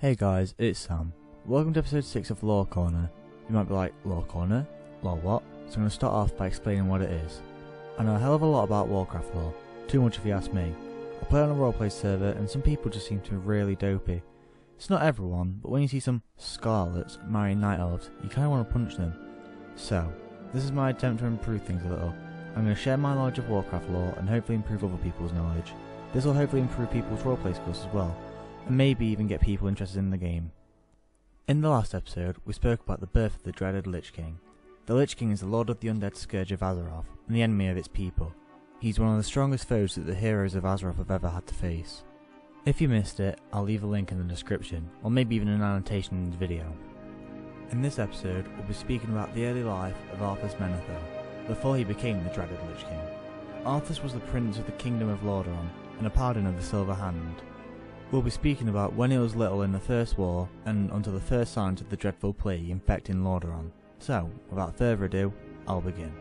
Hey guys, it's Sam. Welcome to episode 6 of Lore Corner. You might be like, Lore Corner? Lore what? So I'm going to start off by explaining what it is. I know a hell of a lot about Warcraft Lore, too much if you ask me. I play on a roleplay server and some people just seem to be really dopey. It's not everyone, but when you see some Scarlets marrying Night Elves, you kinda want to punch them. So, this is my attempt to improve things a little. I'm going to share my knowledge of Warcraft Lore and hopefully improve other people's knowledge. This will hopefully improve people's roleplay skills as well, and maybe even get people interested in the game. In the last episode, we spoke about the birth of the dreaded Lich King. The Lich King is the Lord of the Undead Scourge of Azeroth, and the enemy of its people. He's one of the strongest foes that the heroes of Azeroth have ever had to face. If you missed it, I'll leave a link in the description, or maybe even an annotation in the video. In this episode, we'll be speaking about the early life of Arthas Menethil, before he became the dreaded Lich King. Arthas was the Prince of the Kingdom of Lordaeron, and a Paladin of the Silver Hand. We'll be speaking about when he was little in the First War, and until the first signs of the dreadful plague infecting Lordaeron. So, without further ado, I'll begin.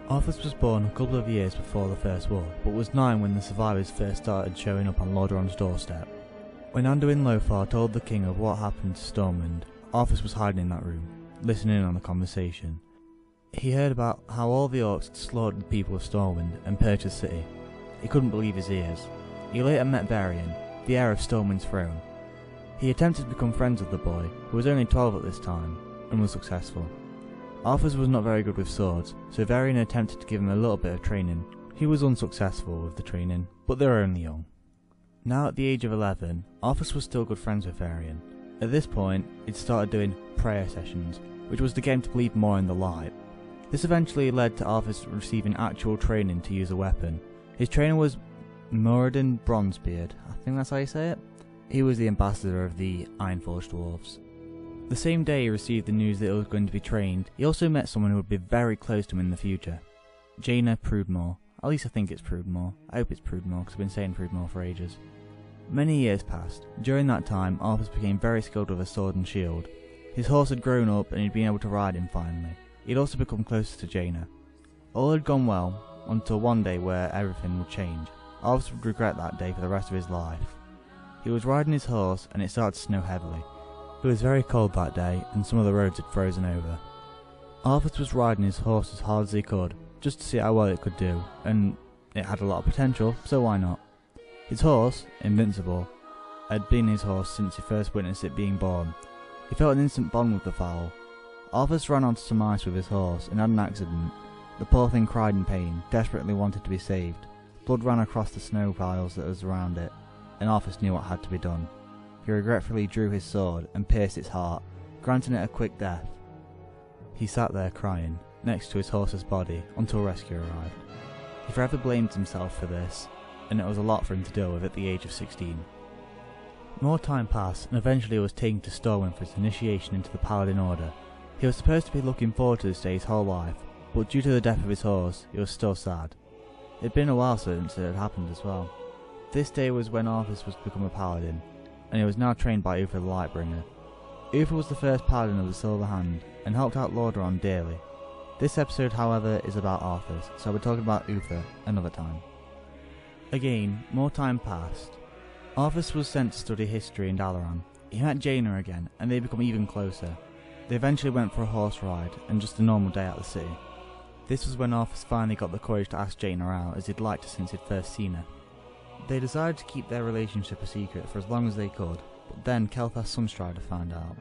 Arthas was born a couple of years before the First War, but was 9 when the survivors first started showing up on Lordaeron's doorstep. When Anduin Lothar told the king of what happened to Stormwind, Arthas was hiding in that room, listening in on the conversation. He heard about how all the orcs had slaughtered the people of Stormwind and purged the city. He couldn't believe his ears. He later met Varian, the heir of Stormwind's throne. He attempted to become friends with the boy, who was only 12 at this time, and was successful. Arthas was not very good with swords, so Varian attempted to give him a little bit of training. He was unsuccessful with the training, but they were only young. Now at the age of 11, Arthas was still good friends with Varian. At this point, he'd started doing prayer sessions, which was to get him to believe more in the light. This eventually led to Arthas receiving actual training to use a weapon. His trainer was Moradin Bronzebeard, I think that's how you say it. He was the ambassador of the Ironforged Dwarves. The same day he received the news that he was going to be trained, he also met someone who would be very close to him in the future. Jaina Prudemore. At least I think it's Prudemore. I hope it's Prudemore because I've been saying Prudemore for ages. Many years passed. During that time, Arthas became very skilled with a sword and shield. His horse had grown up and he'd been able to ride him finally. He'd also become closer to Jaina. All had gone well, until one day where everything would change. Arthas would regret that day for the rest of his life. He was riding his horse and it started to snow heavily. It was very cold that day and some of the roads had frozen over. Arthas was riding his horse as hard as he could, just to see how well it could do, and it had a lot of potential, so why not? His horse, Invincible, had been his horse since he first witnessed it being born. He felt an instant bond with the fowl. Arthas ran onto some ice with his horse and had an accident. The poor thing cried in pain, desperately wanted to be saved. Blood ran across the snow piles that was around it, and Arthas knew what had to be done. He regretfully drew his sword and pierced its heart, granting it a quick death. He sat there crying, next to his horse's body, until rescue arrived. He forever blamed himself for this, and it was a lot for him to deal with at the age of 16. More time passed, and eventually he was taken to Stormwind for his initiation into the Paladin Order. He was supposed to be looking forward to this day his whole life, but due to the death of his horse, he was still sad. It had been a while since it had happened as well. This day was when Arthas was to become a Paladin, and he was now trained by Uther the Lightbringer. Uther was the first Paladin of the Silver Hand, and helped out Lordaeron dearly. This episode, however, is about Arthas, so we're talking about Uther another time. Again, more time passed. Arthas was sent to study history in Dalaran. He met Jaina again, and they become even closer. They eventually went for a horse ride, and just a normal day at the city. This was when Arthas finally got the courage to ask Jaina out, as he'd liked her since he'd first seen her. They decided to keep their relationship a secret for as long as they could, but then Kel'thas Sunstrider found out.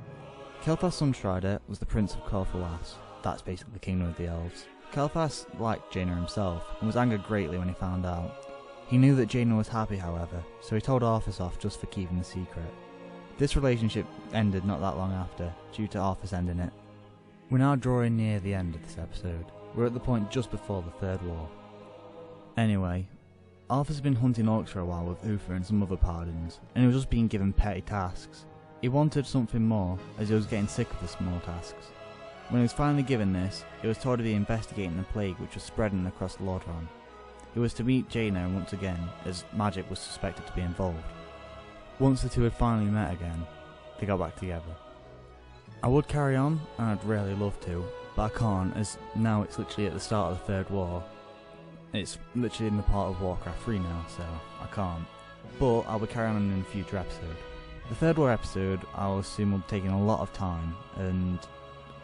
Kel'thas Sunstrider was the Prince of Corphalas, that's basically the Kingdom of the Elves. Kel'thas liked Jaina himself, and was angered greatly when he found out. He knew that Jaina was happy however, so he told Arthas off just for keeping the secret. This relationship ended not that long after, due to Arthas ending it. We're now drawing near the end of this episode. We're at the point just before the Third War. Anyway, Arthas had been hunting orcs for a while with Uther and some other Paladins, and he was just being given petty tasks. He wanted something more, as he was getting sick of the small tasks. When he was finally given this, he was told to be investigating the plague which was spreading across Lordaeron. He was to meet Jaina once again, as magic was suspected to be involved. Once the two had finally met again, they got back together. I would carry on, and I'd really love to, but I can't, as now it's literally at the start of the Third War. It's literally in the part of Warcraft 3 now, so I can't. But I will carry on in a future episode. The third war episode, I'll assume, will be taking a lot of time, and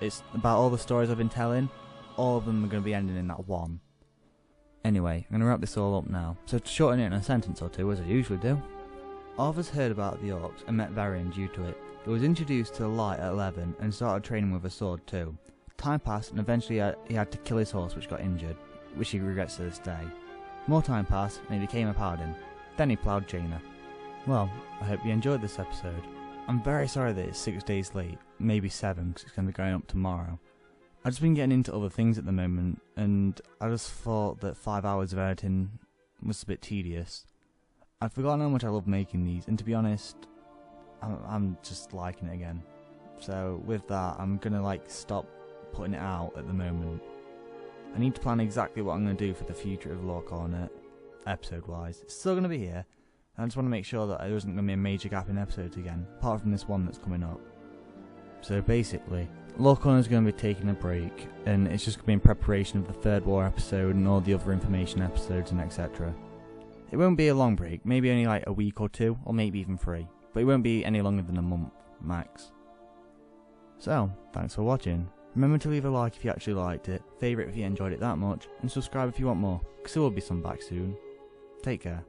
it's about all the stories I've been telling. All of them are going to be ending in that one. Anyway, I'm going to wrap this all up now, so to shorten it in a sentence or two, as I usually do. Arthas heard about the orcs and met Varian due to it. He was introduced to the light at 11 and started training with a sword too. Time passed and eventually he had to kill his horse which got injured, which he regrets to this day. More time passed and he became a paladin. Then he ploughed Jaina. Well, I hope you enjoyed this episode. I'm very sorry that it's 6 days late, maybe 7 because it's going to be going up tomorrow. I've just been getting into other things at the moment, and I just thought that 5 hours of editing was a bit tedious. I've forgotten how much I love making these, and to be honest, I'm just liking it again. So with that, I'm going to stop putting it out at the moment. I need to plan exactly what I'm going to do for the future of Lore Corner, episode-wise. It's still going to be here. I just want to make sure that there isn't going to be a major gap in episodes again, apart from this one that's coming up. So basically, Lore Corner is going to be taking a break, and it's just going to be in preparation of the third war episode and all the other information episodes and etc. It won't be a long break, maybe only a week or 2, or maybe even 3, but it won't be any longer than a month, max. So, thanks for watching. Remember to leave a like if you actually liked it, favourite if you enjoyed it that much, and subscribe if you want more, because there will be some back soon. Take care.